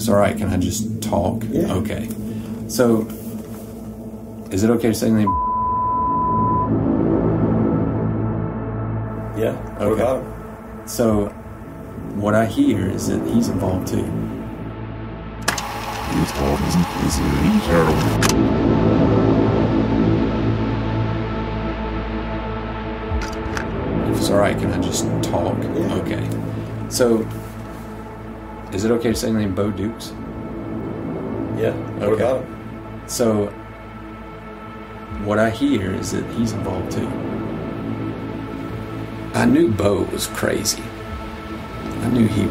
it's all right, can I just talk? Yeah. Okay. So, is it okay to say anything? Yeah. What Okay. about him? So, what I hear is that he's involved too. He's always increasingly terrible. If it's all right, can I just talk? Yeah. Okay. So, is it okay to say anything Bo Dukes? Yeah. What Okay. about him? So, what I hear is that he's involved too. I knew Bo was crazy. I knew he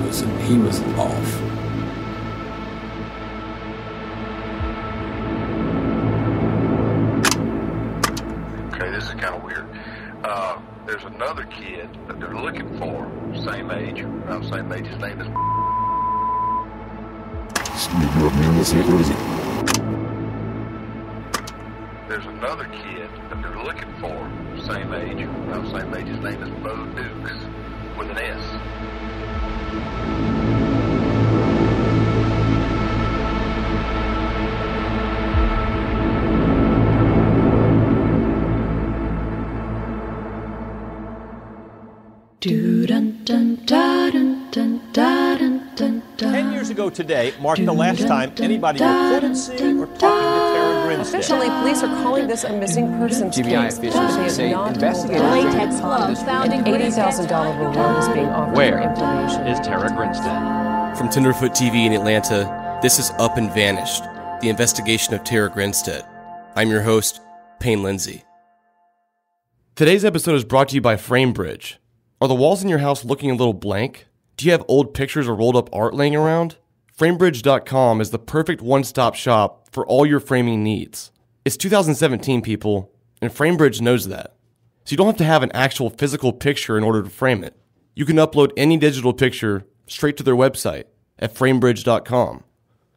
was off. Okay, this is kind of weird. There's another kid that they're looking for, same age, around the same age. His name is. There's another kid that they're looking for, same age, around the same age. His name is Bo Dukes, with an S. Dun, dun, dun, dun, dun, dun, dun, 10 years ago today marked the last time anybody reported seeing or talking to Tara Grinstead. Officially, police are calling this a missing persons GBI case. officials say investigators latex gloves found an $80,000 reward is being offered Where for information. is Tara Grinstead? From Tenderfoot TV in Atlanta, this is Up and Vanished, the investigation of Tara Grinstead. I'm your host, Payne Lindsay. Today's episode is brought to you by FrameBridge. Are the walls in your house looking a little blank? Do you have old pictures or rolled up art laying around? FrameBridge.com is the perfect one-stop shop for all your framing needs. It's 2017, people, and FrameBridge knows that. So you don't have to have an actual physical picture in order to frame it. You can upload any digital picture straight to their website at FrameBridge.com.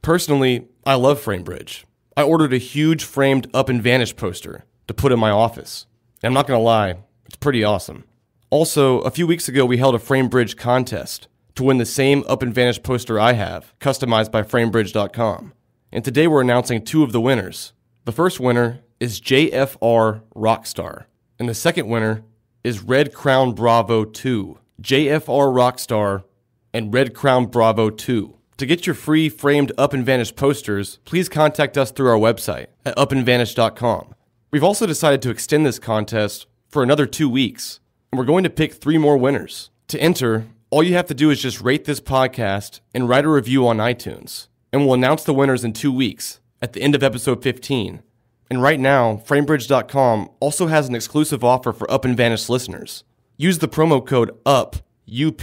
Personally, I love FrameBridge. I ordered a huge framed Up and Vanish poster to put in my office. And I'm not going to lie, it's pretty awesome. Also, a few weeks ago, we held a FrameBridge contest to win the same Up and Vanish poster I have, customized by FrameBridge.com. And today we're announcing two of the winners. The first winner is JFR Rockstar, and the second winner is Red Crown Bravo 2. JFR Rockstar and Red Crown Bravo 2. To get your free framed Up and Vanish posters, please contact us through our website at upandvanish.com. We've also decided to extend this contest for another 2 weeks. And we're going to pick 3 more winners. To enter, all you have to do is just rate this podcast and write a review on iTunes. And we'll announce the winners in 2 weeks, at the end of episode 15. And right now, FrameBridge.com also has an exclusive offer for Up and Vanish listeners. Use the promo code UP, UP,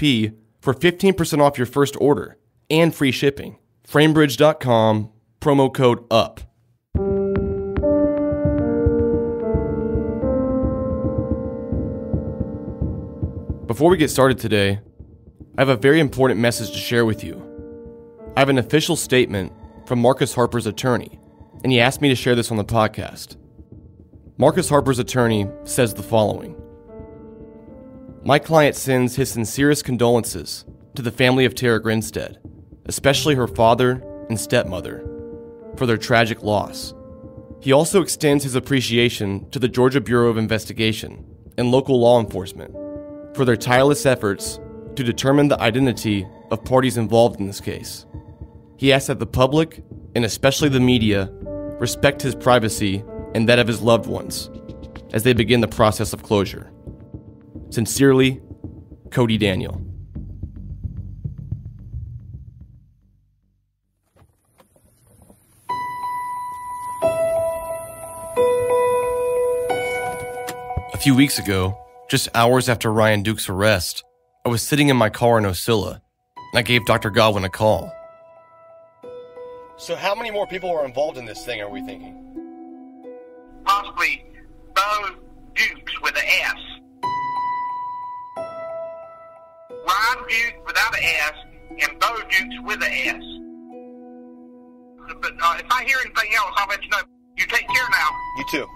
for 15% off your first order and free shipping. FrameBridge.com, promo code UP. Before we get started today, I have a very important message to share with you. I have an official statement from Marcus Harper's attorney, and he asked me to share this on the podcast. Marcus Harper's attorney says the following. My client sends his sincerest condolences to the family of Tara Grinstead, especially her father and stepmother, for their tragic loss. He also extends his appreciation to the Georgia Bureau of Investigation and local law enforcement for their tireless efforts to determine the identity of parties involved in this case. He asks that the public, and especially the media, respect his privacy and that of his loved ones as they begin the process of closure. Sincerely, Cody Daniel. A few weeks ago, just hours after Ryan Duke's arrest, I was sitting in my car in Osceola, and I gave Dr. Godwin a call. So how many more people are involved in this thing, are we thinking? Possibly Bo Dukes with an S. Ryan Duke without an S and Bo Dukes with an S. But if I hear anything else, I'll let you know. You take care now. You too.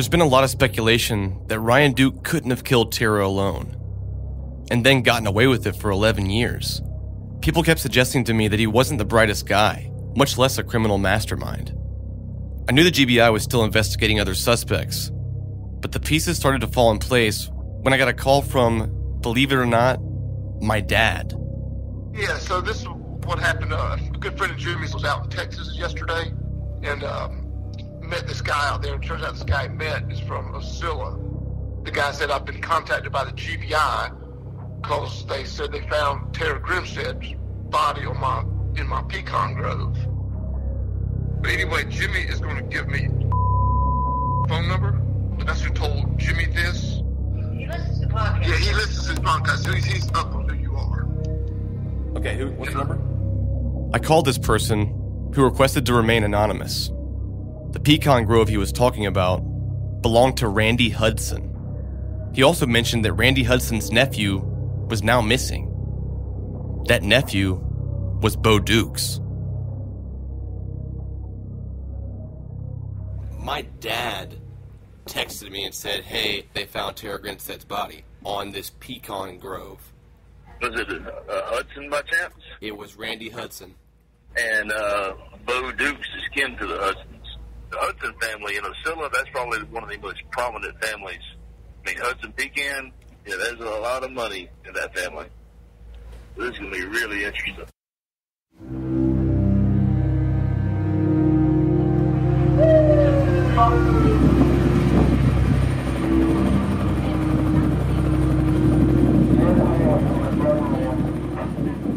There's been a lot of speculation that Ryan Duke couldn't have killed Tara alone, and then gotten away with it for 11 years. People kept suggesting to me that he wasn't the brightest guy, much less a criminal mastermind. I knew the GBI was still investigating other suspects, but the pieces started to fall in place when I got a call from, believe it or not, my dad. Yeah, so this is what happened. A good friend of Jimmy's was out in Texas yesterday and met this guy out there. It turns out this guy he met is from Osceola. The guy said, I've been contacted by the GBI because they said they found Tara Grinstead's body in my pecan grove. But anyway, Jimmy is going to give me phone number. That's who told Jimmy this. He listens to podcasts. Yeah, he listens to his podcast, so he's up on who you are. Okay, what's the number? I called this person, who requested to remain anonymous. The pecan grove he was talking about belonged to Randy Hudson. He also mentioned that Randy Hudson's nephew was now missing. That nephew was Bo Dukes. My dad texted me and said, hey, they found Tara Grinstead's body on this pecan grove. Was it Hudson by chance? It was Randy Hudson. And Bo Dukes is kin to the Hudsons. The Hudson family in Osceola, that's probably one of the most prominent families. I mean, Hudson Pecan, yeah, there's a lot of money in that family. This is going to be really interesting.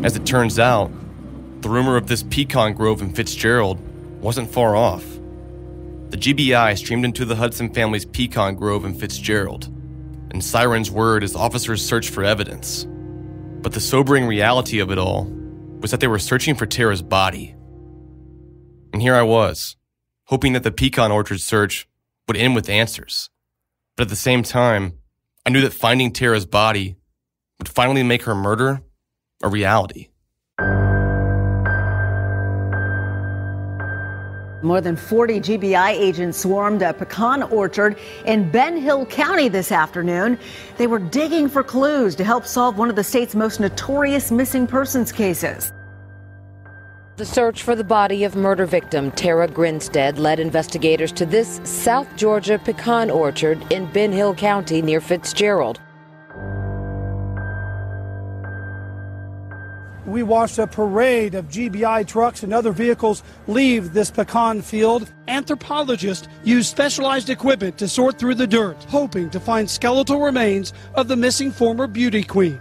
As it turns out, the rumor of this pecan grove in Fitzgerald wasn't far off. The GBI streamed into the Hudson family's pecan grove in Fitzgerald, and sirens whirred as officers searched for evidence. But the sobering reality of it all was that they were searching for Tara's body. And here I was, hoping that the Pecan Orchard search would end with answers. But at the same time, I knew that finding Tara's body would finally make her murder a reality. More than 40 GBI agents swarmed a pecan orchard in Ben Hill County this afternoon. They were digging for clues to help solve one of the state's most notorious missing persons cases. The search for the body of murder victim Tara Grinstead led investigators to this South Georgia pecan orchard in Ben Hill County near Fitzgerald. We watched a parade of GBI trucks and other vehicles leave this pecan field. Anthropologists used specialized equipment to sort through the dirt, hoping to find skeletal remains of the missing former beauty queen.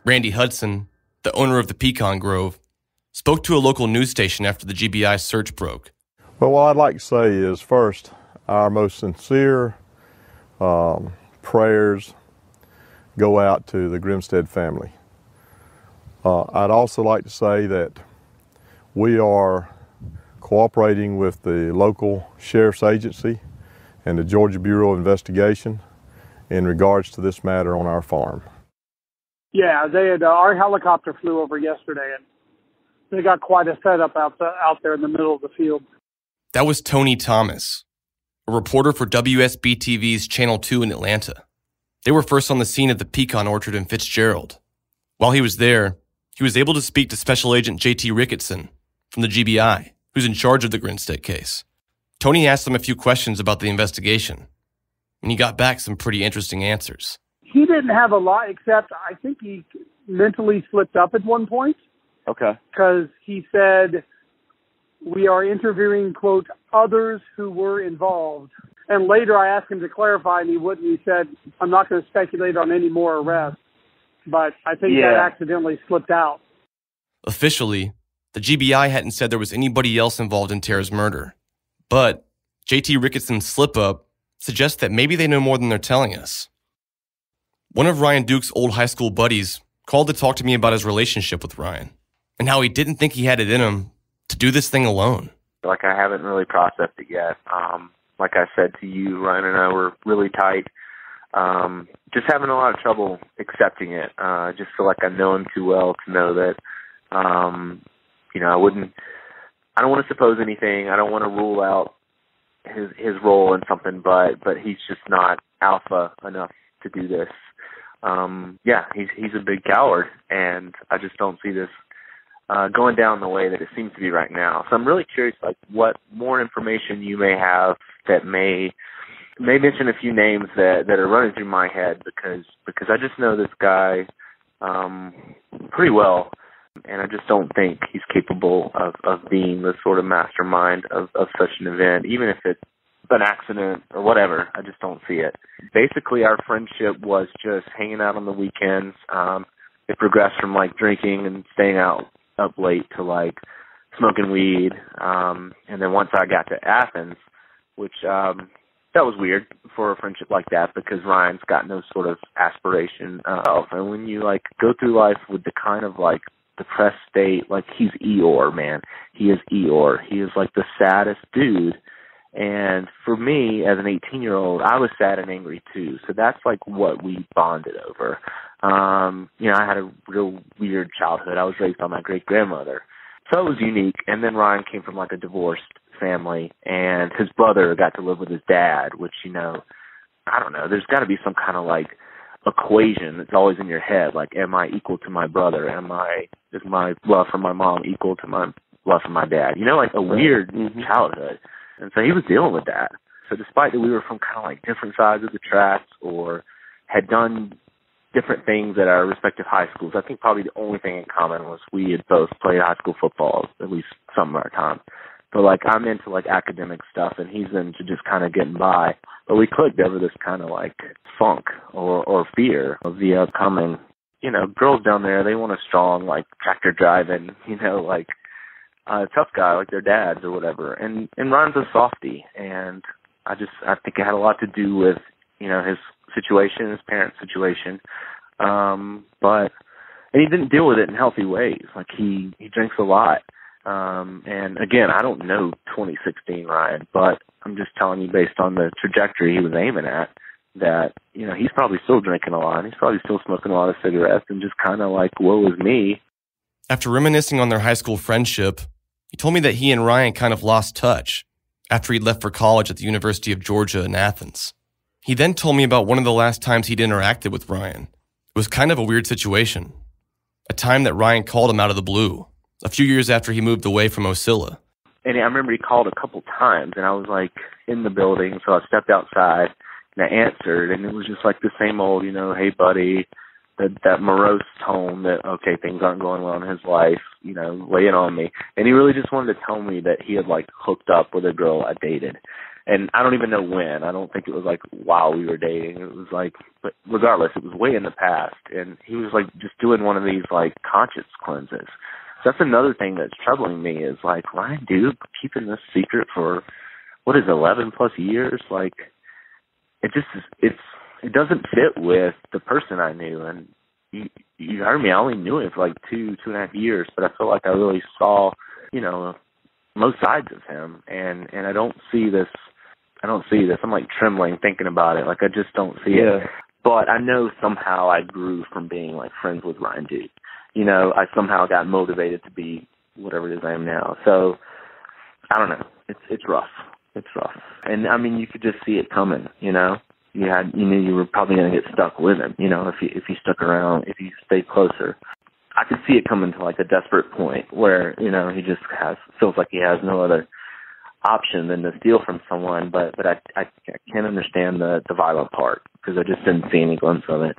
Randy Hudson, the owner of the Pecan Grove, spoke to a local news station after the GBI search broke. Well, what I'd like to say is, first, our most sincere prayers go out to the Grinstead family. I'd also like to say that we are cooperating with the local sheriff's agency and the Georgia Bureau of Investigation in regards to this matter on our farm. Yeah, they had our helicopter flew over yesterday, and they got quite a setup out there in the middle of the field. That was Tony Thomas, a reporter for WSB-TV's Channel 2 in Atlanta. They were first on the scene at the Pecan Orchard in Fitzgerald. While he was there, he was able to speak to Special Agent J.T. Ricketson from the GBI, who's in charge of the Grinstead case. Tony asked him a few questions about the investigation, and he got back some pretty interesting answers. He didn't have a lot, except I think he mentally slipped up at one point. Okay. Because he said, we are interviewing, quote, others who were involved. And later I asked him to clarify, and he wouldn't. He said, I'm not going to speculate on any more arrests. But I think that accidentally slipped out. Officially, the GBI hadn't said there was anybody else involved in Tara's murder. But J.T. Ricketson's slip-up suggests that maybe they know more than they're telling us. One of Ryan Duke's old high school buddies called to talk to me about his relationship with Ryan and how he didn't think he had it in him to do this thing alone. Like, I haven't really processed it yet. Like I said to you, Ryan and I were really tight. Just having a lot of trouble accepting it. I just feel like I know him too well to know that, I don't want to suppose anything. I don't want to rule out his role in something, but he's just not alpha enough to do this. He's a big coward, and I just don't see this going down the way that it seems to be right now. So I'm really curious, like, what more information you may have that may mention a few names that are running through my head, because I just know this guy pretty well, and I just don't think he's capable of being the sort of mastermind of such an event, even if it's an accident or whatever. I just don't see it. Basically, our friendship was just hanging out on the weekends. It progressed from like drinking and staying out up late to like smoking weed. And then once I got to Athens, which that was weird for a friendship like that, because Ryan's got no sort of aspiration. And when you like go through life with the kind of like depressed state, like he's Eeyore, man. He is Eeyore. He is like the saddest dude. And for me, as an 18-year-old, I was sad and angry too. So that's like what we bonded over. I had a real weird childhood. I was raised by my great-grandmother. So it was unique. And then Ryan came from like a divorced family, and his brother got to live with his dad, which, I don't know. There's got to be some kind of like equation that's always in your head. Like, am I equal to my brother? Is my love for my mom equal to my love for my dad? Like a weird childhood. And so he was dealing with that. So despite that we were from kind of like different sides of the tracks or had done different things at our respective high schools, I think probably the only thing in common was we had both played high school football at least some of our time. But like I'm into like academic stuff and he's into just kind of getting by. But we clicked over this kind of like funk or fear of the upcoming, girls down there, they want a strong like tractor driving, like tough guy like their dads or whatever. And Ryan's a softie, and I think it had a lot to do with, his situation, his parents' situation. And he didn't deal with it in healthy ways. Like he drinks a lot. And again, I don't know 2016 Ryan, but I'm just telling you based on the trajectory he was aiming at that, he's probably still drinking a lot. And he's probably still smoking a lot of cigarettes and just kind of like, woe is me. After reminiscing on their high school friendship, he told me that he and Ryan kind of lost touch after he'd left for college at the University of Georgia in Athens. He then told me about one of the last times he'd interacted with Ryan. It was kind of a weird situation. A time that Ryan called him out of the blue, a few years after he moved away from Ocilla. And I remember he called a couple times, and I was like in the building, so I stepped outside, and I answered, and it was just like the same old, hey buddy, that morose tone that, okay, things aren't going well in his life, lay it on me. And he really just wanted to tell me that he had like hooked up with a girl I dated. And I don't even know when. I don't think it was like while we were dating. It was like, but regardless, it was way in the past. And he was like just doing one of these like conscience cleanses. So that's another thing that's troubling me is like, Ryan, dude, keeping this secret for, 11 plus years? Like, it doesn't fit with the person I knew. And you heard me, I only knew him for like 2.5 years, but I feel like I really saw, most sides of him. And I don't see this. I'm like trembling thinking about it. Like, I just don't see it. But I know somehow I grew from being like friends with Ryan Duke. I somehow got motivated to be whatever it is I am now. So I don't know. It's rough. It's rough. And I mean, you could just see it coming, You knew you were probably going to get stuck with him, if you stuck around, if you stayed closer. I could see it coming to like a desperate point where, he just feels like he has no other option than to steal from someone. But I can't understand the violent part because I just didn't see any glimpse of it.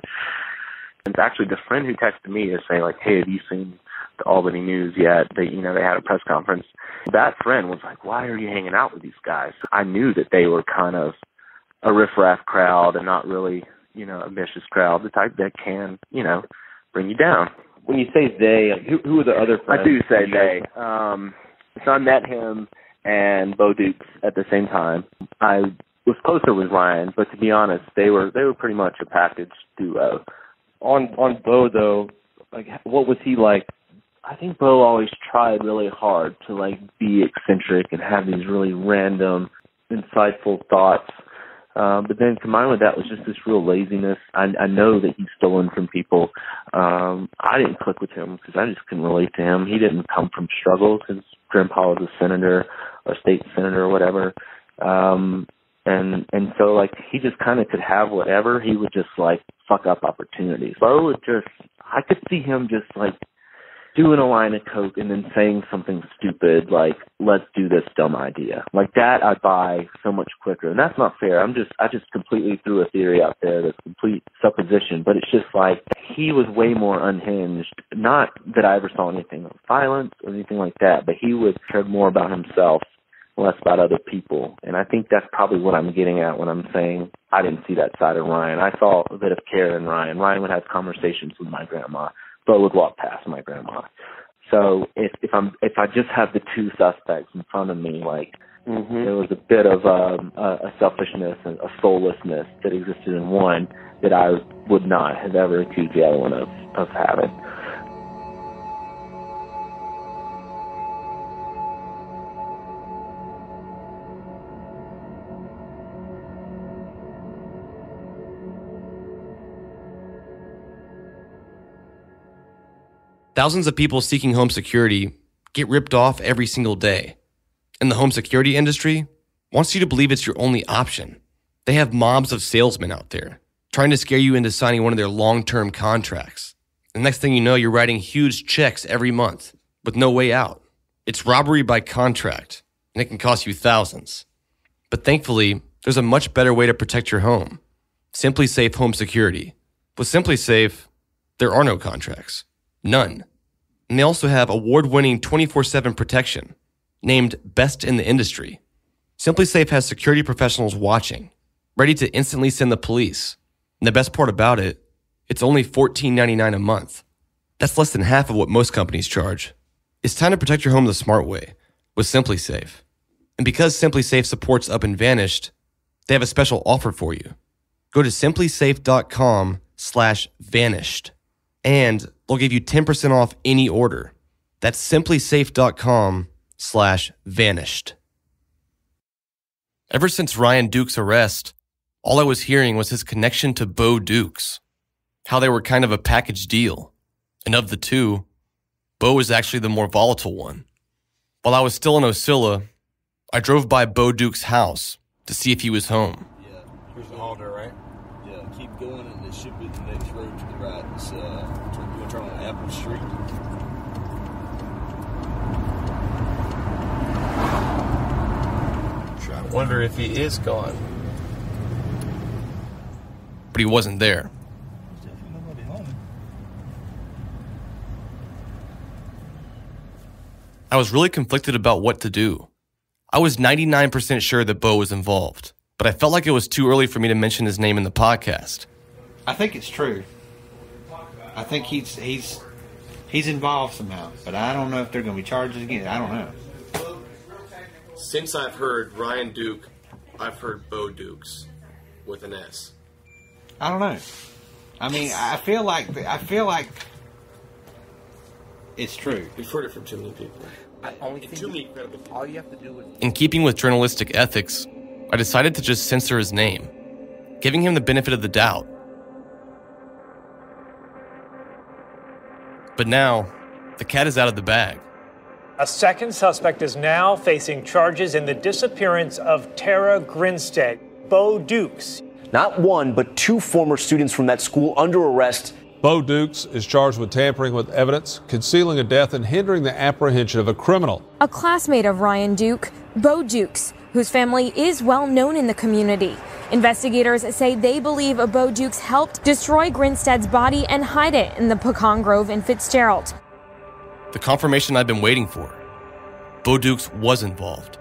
And actually, the friend who texted me is saying like, hey, have you seen the Albany News yet? They had a press conference. That friend was like, why are you hanging out with these guys? I knew that they were kind of a riffraff crowd and not really, a vicious crowd, the type that can, bring you down. When you say they, who are the other friends? I do say they. So I met him and Bo Dukes at the same time. I was closer with Ryan, but to be honest, they were pretty much a package duo. On Bo though, like what was he like? I think Bo always tried really hard to like be eccentric and have these really random, insightful thoughts. But then combined with that was just this real laziness. I know that he's stolen from people. I didn't click with him because I just couldn't relate to him. He didn't come from struggle. His grandpa was a senator or state senator or whatever. And so, like, he just kind of could have whatever. He would just, like, fuck up opportunities. Bo would just, I could see him just, like, doing a line of coke and then saying something stupid like, let's do this dumb idea. Like that I'd buy so much quicker. And that's not fair. I just completely threw a theory out there that's complete supposition, but it's just like he was way more unhinged. Not that I ever saw anything of violence or anything like that, but he would care more about himself, less about other people. And I think that's probably what I'm getting at when I'm saying I didn't see that side of Ryan. I saw a bit of care in Ryan. Ryan would have conversations with my grandma. Bo would walk past my grandma. So if I just have the two suspects in front of me, like there was a bit of a selfishness and a soullessness that existed in one that I would not have ever accused the other one of having. Thousands of people seeking home security get ripped off every single day. And the home security industry wants you to believe it's your only option. They have mobs of salesmen out there trying to scare you into signing one of their long-term contracts. The next thing you know, you're writing huge checks every month with no way out. It's robbery by contract, and it can cost you thousands. But thankfully, there's a much better way to protect your home. SimpliSafe Home Security. With SimpliSafe, there are no contracts. None. And they also have award-winning 24/7 protection, named Best in the Industry. SimpliSafe has security professionals watching, ready to instantly send the police. And the best part about it, it's only $14.99 a month. That's less than half of what most companies charge. It's time to protect your home the smart way with SimpliSafe. And because SimpliSafe supports Up and Vanished, they have a special offer for you. Go to simplisafe.com/vanished. And they'll give you 10% off any order. That's simplisafe.com/vanished. Ever since Ryan Duke's arrest, all I was hearing was his connection to Bo Dukes, how they were kind of a package deal. And of the two, Bo was actually the more volatile one. While I was still in Ocilla, I drove by Bo Duke's house to see if he was home. Yeah, here's the Alder, right? Yeah, keep going and it should be the next road to the right. It's, you'll turn on Apple Street. I wonder if he is gone. But he wasn't there. I was really conflicted about what to do. I was 99% sure that Bo was involved, but I felt like it was too early for me to mention his name in the podcast. I think it's true. I think he's involved somehow, but I don't know if they're going to be charged again. I don't know. Since I've heard Ryan Duke, I've heard Bo Dukes with an S. I don't know. I mean, I feel like it's true. We've heard it from too many people. All you have to do is... In keeping with journalistic ethics, I decided to just censor his name, giving him the benefit of the doubt. But now, the cat is out of the bag. A second suspect is now facing charges in the disappearance of Tara Grinstead, Bo Dukes. Not one, but two former students from that school under arrest. Bo Dukes is charged with tampering with evidence, concealing a death, and hindering the apprehension of a criminal. A classmate of Ryan Duke, Bo Dukes, whose family is well known in the community. Investigators say they believe Bo Dukes helped destroy Grinstead's body and hide it in the Pecan Grove in Fitzgerald. The confirmation I've been waiting for. Bo Dukes was involved.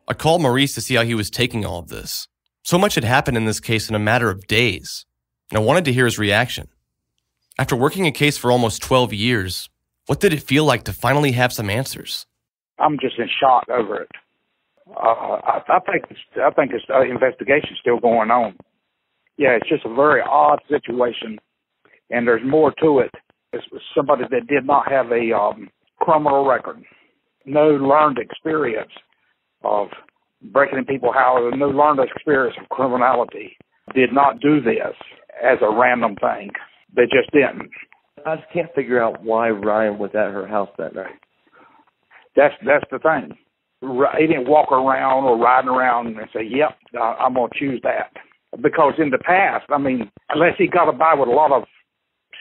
I called Maurice to see how he was taking all of this. So much had happened in this case in a matter of days, and I wanted to hear his reaction. After working a case for almost 12 years, what did it feel like to finally have some answers? I'm just in shock over it. I think this investigation is still going on. Yeah, it's just a very odd situation, and there's more to it This was somebody that did not have a criminal record, no learned experience of breaking in people's houses, no learned experience of criminality, did not do this as a random thing. They just didn't. I just can't figure out why Ryan was at her house that night. That's the thing. He didn't walk around or riding around and say, yep, I'm going to choose that. Because in the past, I mean, unless he got by with a lot of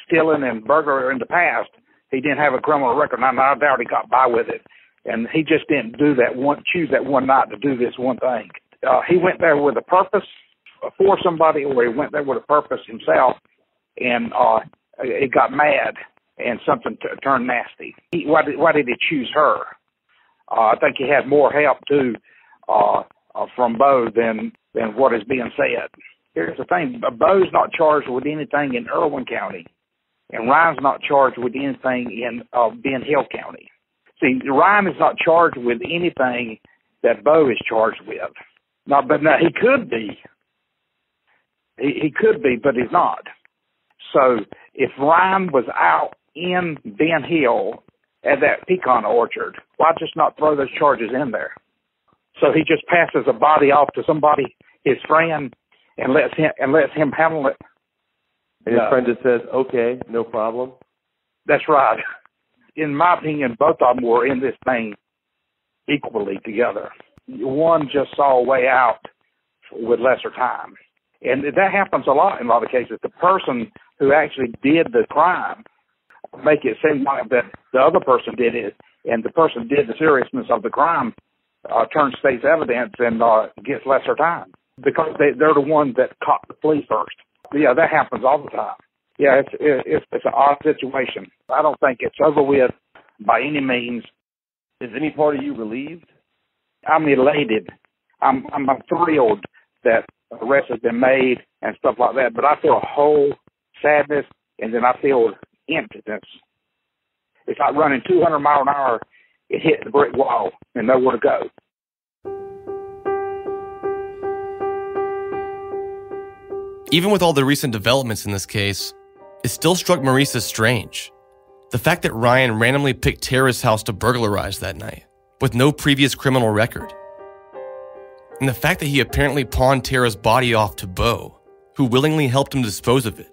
stealing and burglary in the past, he didn't have a criminal record. I doubt he got by with it. And he just didn't choose that one night to do this one thing. He went there with a purpose for somebody, or he went there with a purpose himself, and it got mad and something turned nasty. Why did he choose her? I think he had more help too from Bo than what is being said. Here's the thing: Bo's not charged with anything in Irwin County, and Ryan's not charged with anything in Ben Hill County. See, Ryan is not charged with anything that Bo is charged with. But he could be. He could be, but he's not. So if Ryan was out in Ben Hill at that pecan orchard, why just not throw those charges in there? So he just passes a body off to somebody, his friend, and lets him handle it. And his friend just says, okay, no problem. That's right. In my opinion, both of them were in this thing equally together. One just saw a way out with lesser time. And that happens a lot in a lot of cases. The person who actually did the crime make it seem like that the other person did it, and the person did the seriousness of the crime turns state's evidence and gets lesser time because they're the one that caught the police first. Yeah, that happens all the time. Yeah, it's an odd situation. I don't think it's over with by any means. Is any part of you relieved? I'm elated. I'm thrilled that arrest has been made and stuff like that, but I feel a whole sadness, and then I feel emptiness. It's like running 200 miles an hour and hitting the brick wall and nowhere to go. Even with all the recent developments in this case, it still struck Maurice as strange. The fact that Ryan randomly picked Tara's house to burglarize that night, with no previous criminal record. And the fact that he apparently pawned Tara's body off to Bo, who willingly helped him dispose of it,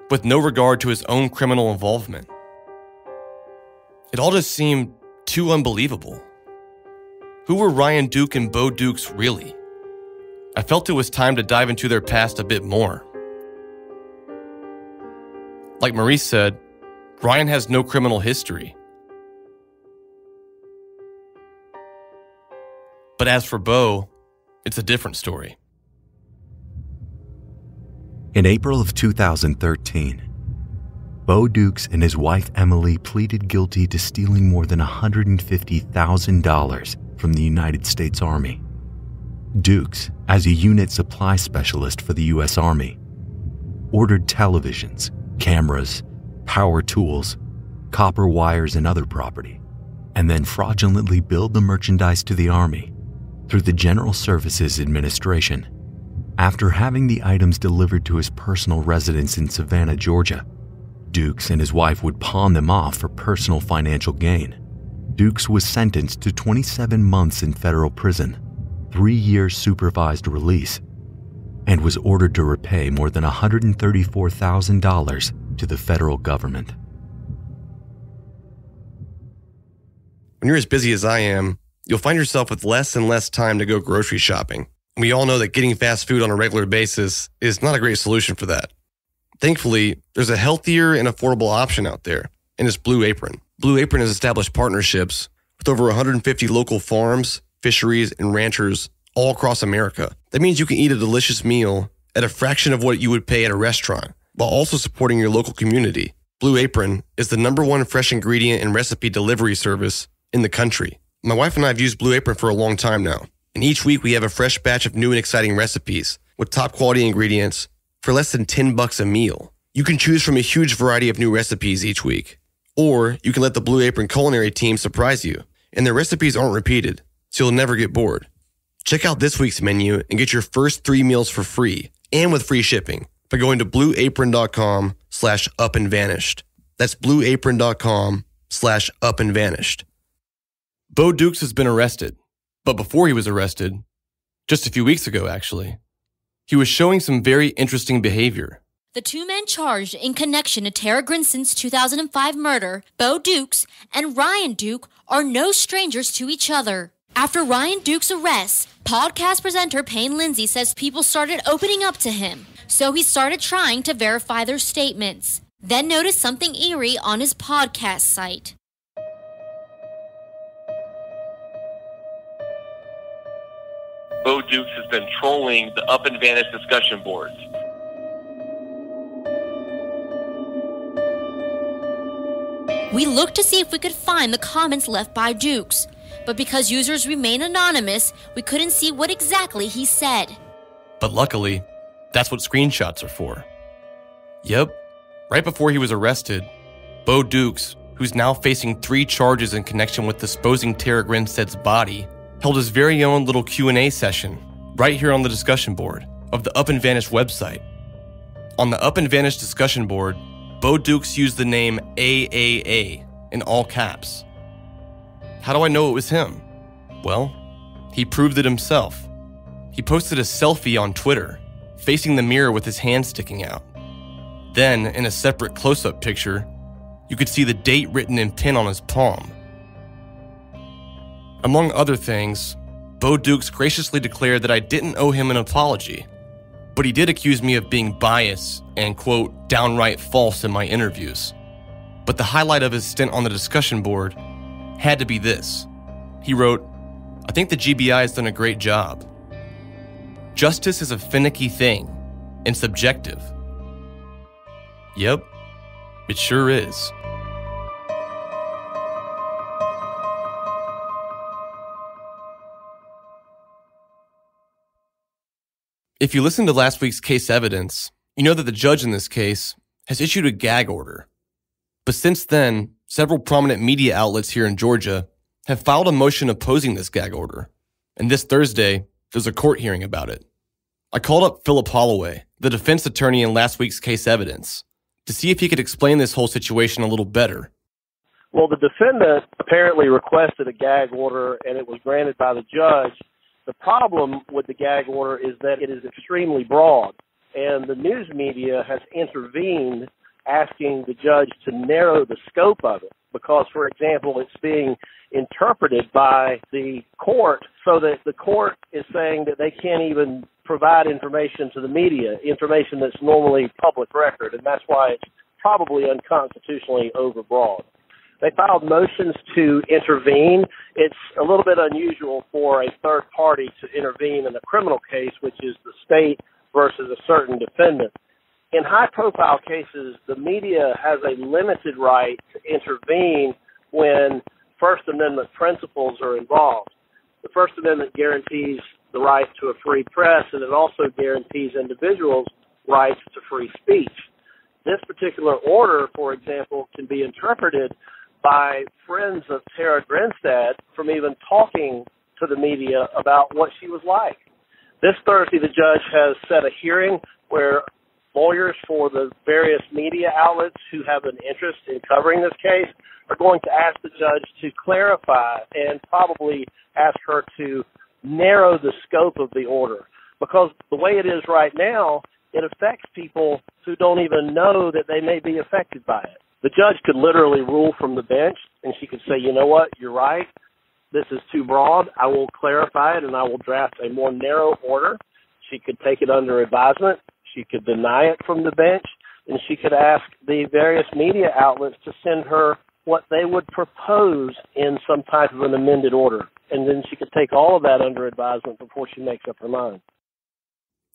with no regard to his own criminal involvement. It all just seemed too unbelievable. Who were Ryan Duke and Bo Dukes really? I felt it was time to dive into their past a bit more. Like Maurice said, Ryan has no criminal history. But as for Bo, it's a different story. In April of 2013, Bo Dukes and his wife Emily pleaded guilty to stealing more than $150,000 from the United States Army. Dukes, as a unit supply specialist for the U.S. Army, ordered televisions, cameras, power tools, copper wires, and other property, and then fraudulently billed the merchandise to the Army through the General Services Administration. After having the items delivered to his personal residence in Savannah, Georgia, Dukes and his wife would pawn them off for personal financial gain. Dukes was sentenced to 27 months in federal prison, 3 years supervised release, and was ordered to repay more than $134,000 to the federal government. When you're as busy as I am, you'll find yourself with less and less time to go grocery shopping. We all know that getting fast food on a regular basis is not a great solution for that. Thankfully, there's a healthier and affordable option out there, and it's Blue Apron. Blue Apron has established partnerships with over 150 local farms, fisheries, and ranchers all across America. That means you can eat a delicious meal at a fraction of what you would pay at a restaurant, while also supporting your local community. Blue Apron is the #1 fresh ingredient and recipe delivery service in the country. My wife and I have used Blue Apron for a long time now, and each week we have a fresh batch of new and exciting recipes with top quality ingredients for less than $10 a meal. You can choose from a huge variety of new recipes each week, or you can let the Blue Apron culinary team surprise you, and their recipes aren't repeated, so you'll never get bored. Check out this week's menu and get your first 3 meals for free and with free shipping by going to blueapron.com/upandvanished. That's blueapron.com/upandvanished. Bo Dukes has been arrested, but before he was arrested, just a few weeks ago actually, he was showing some very interesting behavior. The two men charged in connection to Tara Grinstead's 2005 murder, Bo Dukes and Ryan Duke, are no strangers to each other. After Ryan Duke's arrest, podcast presenter Payne Lindsay says people started opening up to him, so he started trying to verify their statements, then noticed something eerie on his podcast site. Bo Dukes has been trolling the Up and Vanish discussion boards. We looked to see if we could find the comments left by Dukes, but because users remain anonymous, we couldn't see what exactly he said. But luckily, that's what screenshots are for. Yep, right before he was arrested, Bo Dukes, who's now facing 3 charges in connection with disposing Tara Grinstead's body, held his very own little Q&A session right here on the discussion board of the Up and Vanish website. On the Up and Vanish discussion board, Bo Dukes used the name AAA in all caps. How do I know it was him? Well, he proved it himself. He posted a selfie on Twitter, facing the mirror with his hand sticking out. Then, in a separate close-up picture, you could see the date written in pen on his palm. Among other things, Bo Dukes graciously declared that I didn't owe him an apology, but he did accuse me of being biased and, quote, downright false in my interviews. But the highlight of his stint on the discussion board had to be this. He wrote, "I think the GBI has done a great job. Justice is a finicky thing and subjective." Yep, it sure is. If you listened to last week's case evidence, you know that the judge in this case has issued a gag order. But since then, several prominent media outlets here in Georgia have filed a motion opposing this gag order. And this Thursday, there's a court hearing about it. I called up Philip Holloway, the defense attorney in last week's case evidence, to see if he could explain this whole situation a little better. Well, the defendant apparently requested a gag order, and it was granted by the judge. The problem with the gag order is that it is extremely broad, and the news media has intervened asking the judge to narrow the scope of it because, for example, it's being interpreted by the court so that the court is saying that they can't even provide information to the media, information that's normally public record, and that's why it's probably unconstitutionally overbroad. They filed motions to intervene. It's a little bit unusual for a third party to intervene in a criminal case, which is the state versus a certain defendant. In high-profile cases, the media has a limited right to intervene when First Amendment principles are involved. The First Amendment guarantees the right to a free press, and it also guarantees individuals' rights to free speech. This particular order, for example, can be interpreted by friends of Tara Grinstead from even talking to the media about what she was like. This Thursday, the judge has set a hearing where lawyers for the various media outlets who have an interest in covering this case are going to ask the judge to clarify and probably ask her to narrow the scope of the order. Because the way it is right now, it affects people who don't even know that they may be affected by it. The judge could literally rule from the bench, and she could say, you know what, you're right, this is too broad, I will clarify it, and I will draft a more narrow order. She could take it under advisement, she could deny it from the bench, and she could ask the various media outlets to send her what they would propose in some type of an amended order. And then she could take all of that under advisement before she makes up her mind.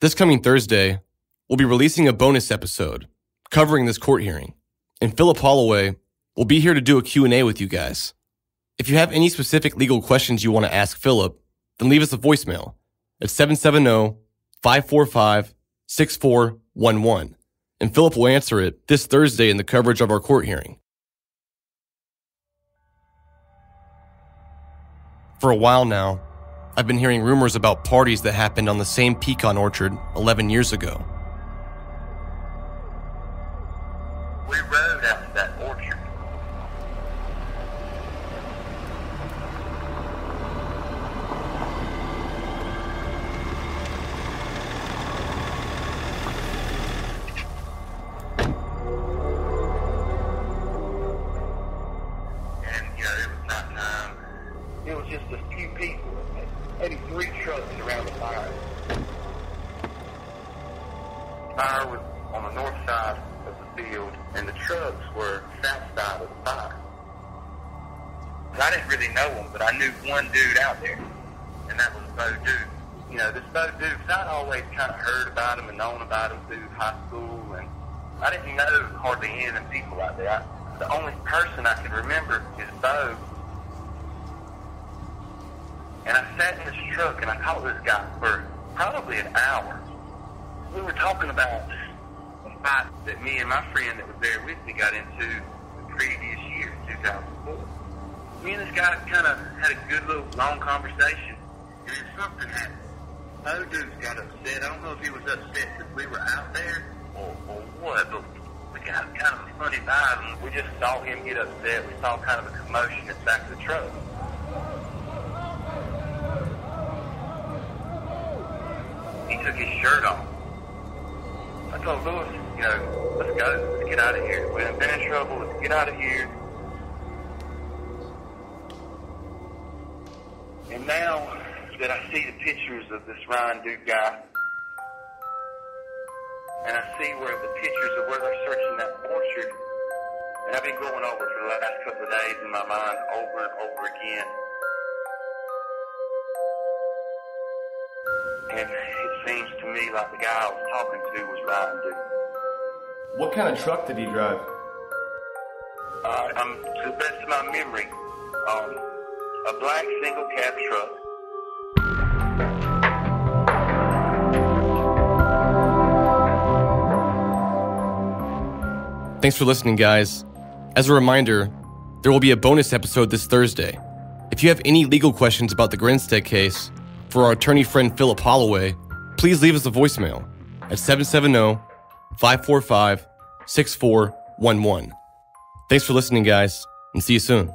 This coming Thursday, we'll be releasing a bonus episode covering this court hearing. And Philip Holloway will be here to do a Q&A with you guys. If you have any specific legal questions you want to ask Philip, then leave us a voicemail at 770-545-6411. And Philip will answer it this Thursday in the coverage of our court hearing. For a while now, I've been hearing rumors about parties that happened on the same pecan orchard 11 years ago. We rode out to that orchard and, you know, it was nighttime. It was just a few people, maybe 3 trucks around the fire. The fire was on the north side of the field, and the trucks were south side of the fire. And I didn't really know him, but I knew one dude out there, and that was Bo Duke. You know, this Bo Duke, I'd always kind of heard about him and known about him through high school, and I didn't know hardly any of them people out there. The only person I can remember is Bo. And I sat in this truck and I talked to this guy for probably an hour. We were talking about a fight that me and my friend that was there with me got into the previous year, 2004. Me and this guy kind of had a good little long conversation, and then something happened. Bo Duke got upset. I don't know if he was upset because we were out there or what, but we got kind of a funny vibe, and we just saw him get upset. We saw kind of a commotion at the back of the truck. He took his shirt off. I told Lewis, you know, let's go. Let's get out of here. We haven't been in trouble. Let's get out of here. And now that I see the pictures of this Ryan Duke guy, and I see where the pictures of where they're searching that orchard, and I've been going over for the last couple of days in my mind over and over again. And it seems to me like the guy I was talking to was Ryan Duke. What kind of truck did he drive? To the best of my memory, a black single cab truck. Thanks for listening, guys. As a reminder, there will be a bonus episode this Thursday. If you have any legal questions about the Grinstead case, for our attorney friend Philip Holloway, please leave us a voicemail at 770-545-6411. Thanks for listening, guys, and see you soon.